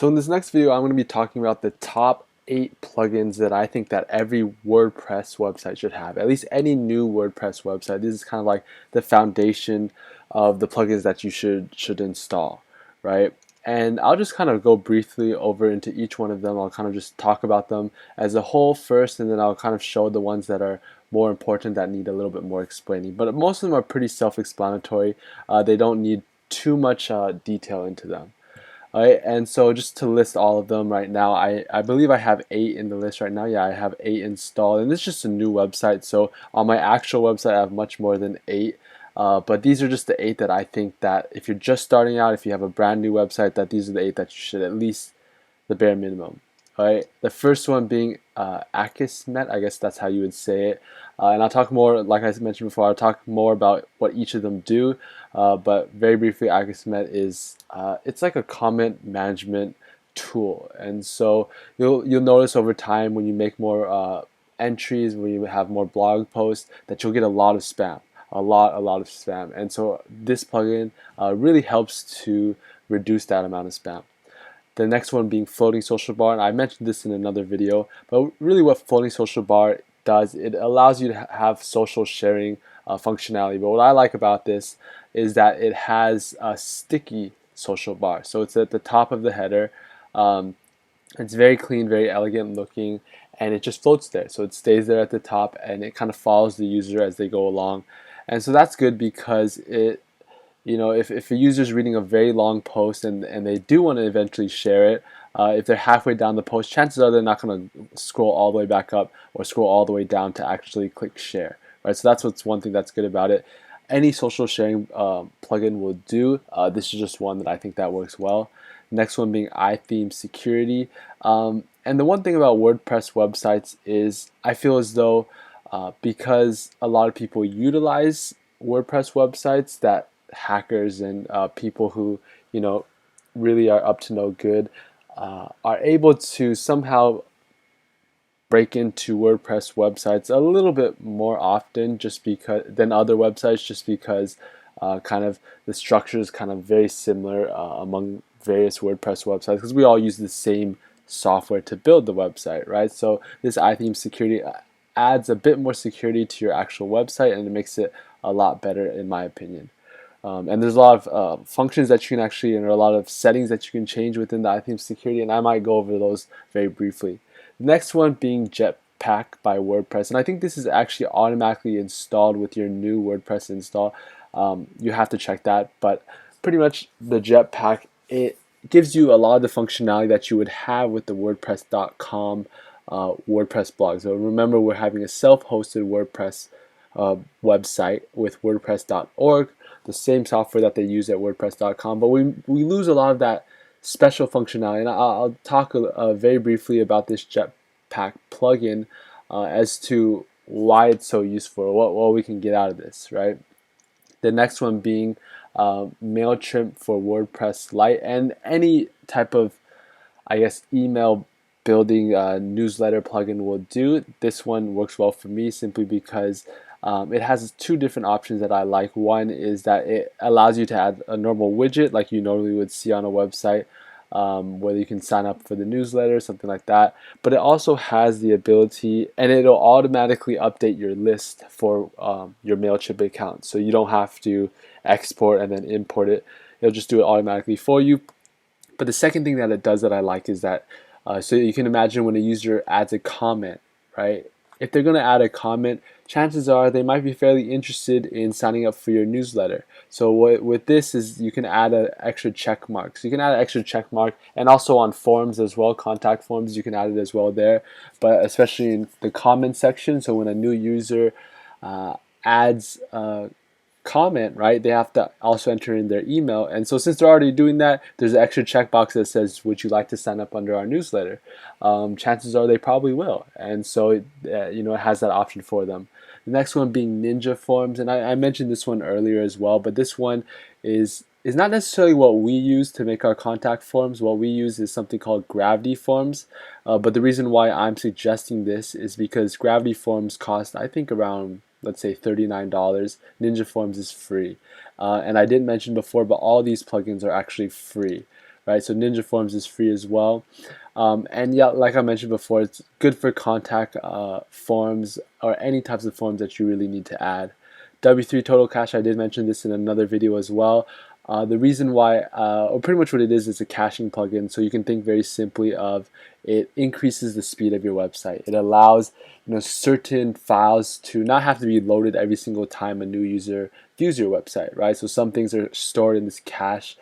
So in this next video, I'm going to be talking about the top 8 plugins that I think that every WordPress website should have. At least any new WordPress website. This is kind of like the foundation of the plugins that you should install, right? And I'll just kind of go briefly over into each one of them. I'll kind of just talk about them as a whole first, and then I'll kind of show the ones that are more important that need a little bit more explaining. But most of them are pretty self-explanatory. They don't need too much detail into them. Alright, and so just to list all of them right now, I believe I have 8 in the list right now. Yeah, I have 8 installed, and this is just a new website, so on my actual website I have much more than 8. But these are just the 8 that I think that if you're just starting out, if you have a brand new website, that these are the 8 that you should at least the bare minimum. Alright, the first one being Akismet, I guess that's how you would say it. And I'll talk more, like I mentioned before, I'll talk more about what each of them do. But very briefly, Akismet is it's like a comment management tool, and so you'll notice over time when you make more entries, when you have more blog posts, that you'll get a lot of spam, a lot of spam. And so this plugin really helps to reduce that amount of spam. The next one being floating social bar, and I mentioned this in another video, but really what floating social bar does, it allows you to have social sharing functionality. But what I like about this is that it has a sticky social bar. So it's at the top of the header. It's very clean, very elegant looking, and it just floats there. So it stays there at the top, and it kind of follows the user as they go along. And so that's good because it, if a user is reading a very long post and they do want to eventually share it, if they're halfway down the post, chances are they're not going to scroll all the way back up or scroll all the way down to actually click share, right? So that's what's one thing that's good about it. Any social sharing plugin will do. This is just one that I think that works well. Next one being iTheme security. And the one thing about WordPress websites is I feel as though because a lot of people utilize WordPress websites, that hackers and people who really are up to no good are able to somehow break into WordPress websites a little bit more often than other websites, just because kind of the structure is kind of very similar among various WordPress websites, because we all use the same software to build the website, right? So this iTheme security adds a bit more security to your actual website, and it makes it a lot better in my opinion. And there's a lot of functions that you can actually, and a lot of settings that you can change within the iTheme security, and I might go over those very briefly. The next one being Jetpack by WordPress, and I think this is actually automatically installed with your new WordPress install. You have to check that, but pretty much the Jetpack, it gives you a lot of the functionality that you would have with the WordPress.com WordPress blog. So remember, we're having a self-hosted WordPress website with WordPress.org, the same software that they use at WordPress.com, but we lose a lot of that special functionality. And I'll talk very briefly about this Jetpack plugin as to why it's so useful, what we can get out of this, right? The next one being MailChimp for WordPress Lite, and any type of, I guess, email building newsletter plugin will do. This one works well for me simply because it has 2 different options that I like. One is that it allows you to add a normal widget like you normally would see on a website, whether you can sign up for the newsletter, something like that. But it also has the ability, and it'll automatically update your list for your MailChimp account. So you don't have to export and then import it. It'll just do it automatically for you. But the second thing that it does that I like is that, so you can imagine when a user adds a comment, right? If they're going to add a comment, chances are they might be fairly interested in signing up for your newsletter. So with this is you can add an extra check mark. So you can add an extra check mark, and also on forms as well, contact forms, you can add it as well there. But especially in the comment section, so when a new user adds a comment, right, they have to also enter in their email. And so since they're already doing that, there's an extra checkbox that says, would you like to sign up under our newsletter? Chances are they probably will, and so it has that option for them. The next one being Ninja Forms, and I mentioned this one earlier as well, but this one is not necessarily what we use to make our contact forms. What we use is something called Gravity Forms, but the reason why I'm suggesting this is because Gravity Forms cost, I think, around, let's say, $39. Ninja Forms is free. And I didn't mention before, but all these plugins are actually free, right? So Ninja Forms is free as well. And yeah, like I mentioned before, it's good for contact forms or any types of forms that you really need to add. W3 Total Cache, I did mention this in another video as well. The reason why, or pretty much what it is a caching plugin. So you can think very simply of it increases the speed of your website. It allows certain files to not have to be loaded every single time a new user views your website, right? So some things are stored in this cache.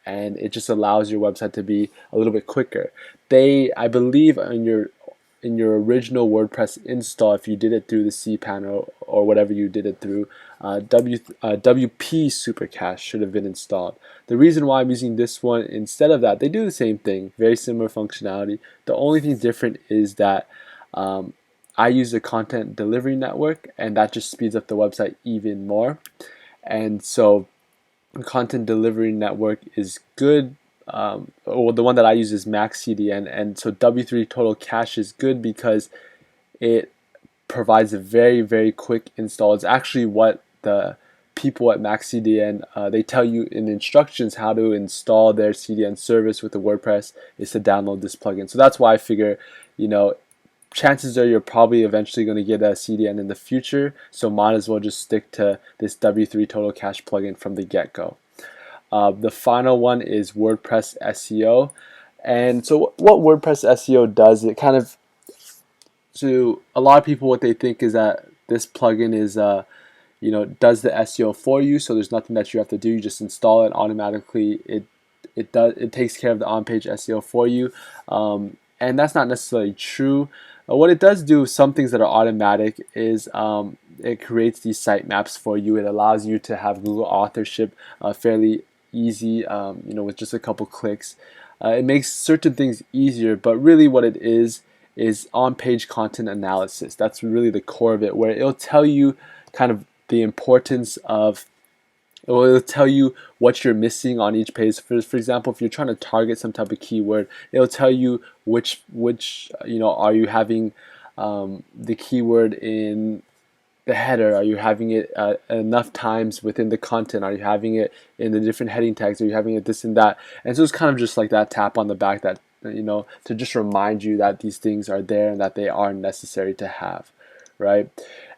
And it just allows your website to be a little bit quicker. I believe, in your original WordPress install, if you did it through the cPanel or whatever you did it through, WP Supercache should have been installed. The reason why I'm using this one instead of that, they do the same thing, very similar functionality. The only thing different is that I use the content delivery network, and that just speeds up the website even more. And so content delivery network is good. Well, the one that I use is Max CDN, and so W3 Total Cache is good because it provides a very, very quick install. It's actually what the people at Max CDN, they tell you in instructions how to install their CDN service with the WordPress is to download this plugin. So that's why I figure, chances are you're probably eventually going to get a CDN in the future, so might as well just stick to this W3 Total Cache plugin from the get-go. The final one is WordPress SEO. And so what WordPress SEO does, it kind of, to a lot of people, what they think is that this plugin is does the SEO for you, so there's nothing that you have to do. You just install it automatically. It takes care of the on-page SEO for you, and that's not necessarily true. What it does do, some things that are automatic, is it creates these sitemaps for you. It allows you to have Google authorship fairly easy, with just a couple clicks. It makes certain things easier, but really what it is on-page content analysis. That's really the core of it, where it'll tell you kind of the importance of, it'll tell you what you're missing on each page. For example, if you're trying to target some type of keyword, it'll tell you which are you having the keyword in the header? Are you having it enough times within the content? Are you having it in the different heading tags? Are you having it this and that? And so it's kind of just like that tap on the back that, to just remind you that these things are there and that they are necessary to have, right?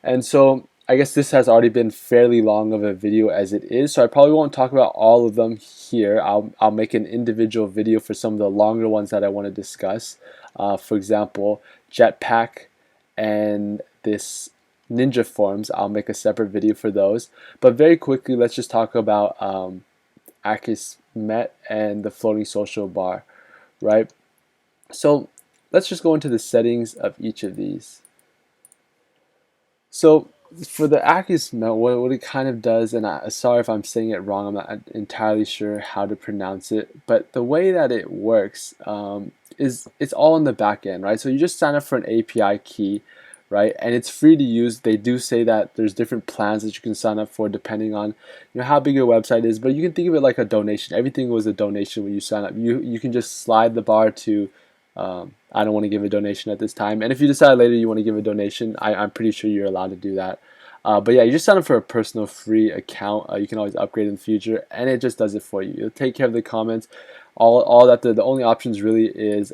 And so I guess this has already been fairly long of a video as it is, so I probably won't talk about all of them here. I'll make an individual video for some of the longer ones that I want to discuss. For example, Jetpack and this Ninja Forms, I'll make a separate video for those. But very quickly, let's just talk about Akismet and the floating social bar, right? So let's just go into the settings of each of these. So for the Akismet, what it kind of does, and sorry if I'm saying it wrong, I'm not entirely sure how to pronounce it, but the way that it works is it's all in the back end, right? So you just sign up for an API key, right? And it's free to use. They do say that there's different plans that you can sign up for depending on how big your website is, but you can think of it like a donation. Everything was a donation when you sign up. You can just slide the bar to I don't want to give a donation at this time, and if you decide later you want to give a donation, I'm pretty sure you're allowed to do that. But yeah, you just sign up for a personal free account. You can always upgrade in the future, and it just does it for you. It'll take care of the comments. All that the only options really is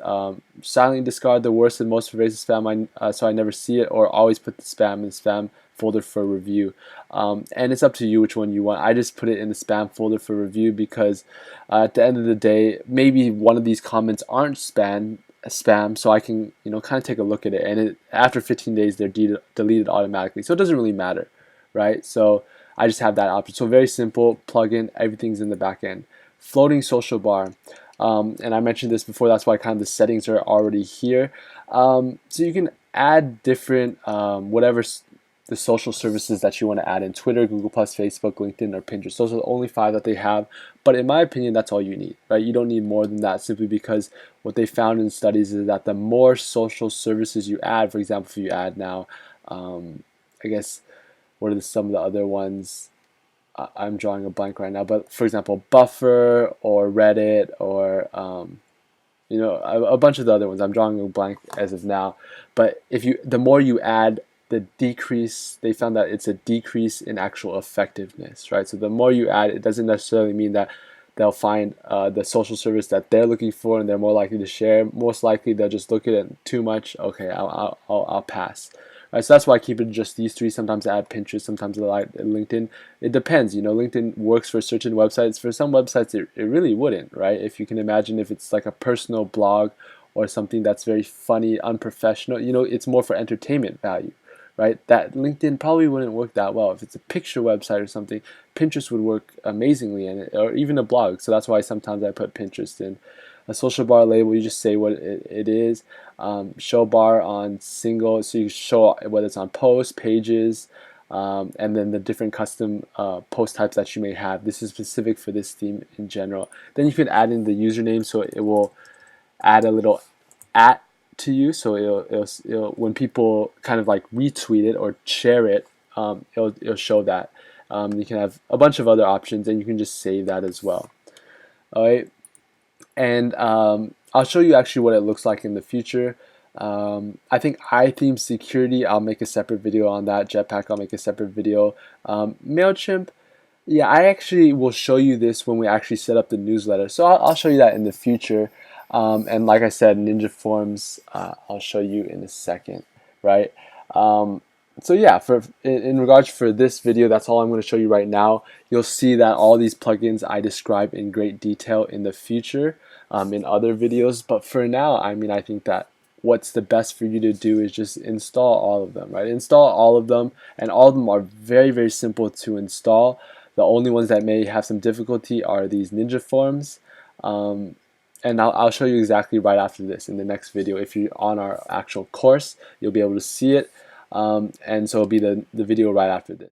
silently discard the worst and most pervasive spam so I never see it, or always put the spam in the spam folder for review. And it's up to you which one you want. I just put it in the spam folder for review because at the end of the day, maybe one of these comments aren't spam, so I can kind of take a look at it, and after 15 days they're deleted automatically, so it doesn't really matter, right? So I just have that option. So very simple plugin, everything's in the back end. Floating social bar, and I mentioned this before, that's why kind of the settings are already here. So you can add different whatever the social services that you want to add in: Twitter, Google+, Facebook, LinkedIn, or Pinterest. Those are the only 5 that they have, but in my opinion, that's all you need, right? You don't need more than that, simply because what they found in studies is that the more social services you add, for example, if you add now, I guess, what are some of the other ones? I'm drawing a blank right now, but for example, Buffer or Reddit or a bunch of the other ones. I'm drawing a blank as of now, but the more you add, they found that it's a decrease in actual effectiveness, right? So the more you add, it doesn't necessarily mean that they'll find the social service that they're looking for, and they're more likely to share. Most likely they'll just look at it too much. Okay, I'll pass. Right, so that's why I keep it just these three. Sometimes I add Pinterest, sometimes I add LinkedIn. It depends. LinkedIn works for certain websites. For some websites, it really wouldn't, right? If you can imagine, if it's like a personal blog or something that's very funny, unprofessional, it's more for entertainment value, right? That LinkedIn probably wouldn't work that well. If it's a picture website or something, Pinterest would work amazingly in it, or even a blog. So that's why sometimes I put Pinterest in. A social bar label, you just say what it is. Show bar on single, so you show whether it's on posts, pages, and then the different custom post types that you may have. This is specific for this theme in general. Then you can add in the username, so it will add a little at to you, so it'll when people kind of like retweet it or share it, it'll show that. You can have a bunch of other options, and you can just save that as well. All right, and I'll show you actually what it looks like in the future. I think iTheme security, I'll make a separate video on that. Jetpack, I'll make a separate video. MailChimp, yeah, I actually will show you this when we actually set up the newsletter. So I'll show you that in the future. And like I said, Ninja Forms, I'll show you in a second, right? So yeah, in regards for this video, that's all I'm going to show you right now. You'll see that all these plugins I describe in great detail in the future, in other videos. But for now, I think that what's the best for you to do is just install all of them, right? Install all of them, and all of them are very, very simple to install. The only ones that may have some difficulty are these Ninja Forms. And I'll show you exactly right after this in the next video. If you're on our actual course, you'll be able to see it. And so it'll be the video right after this.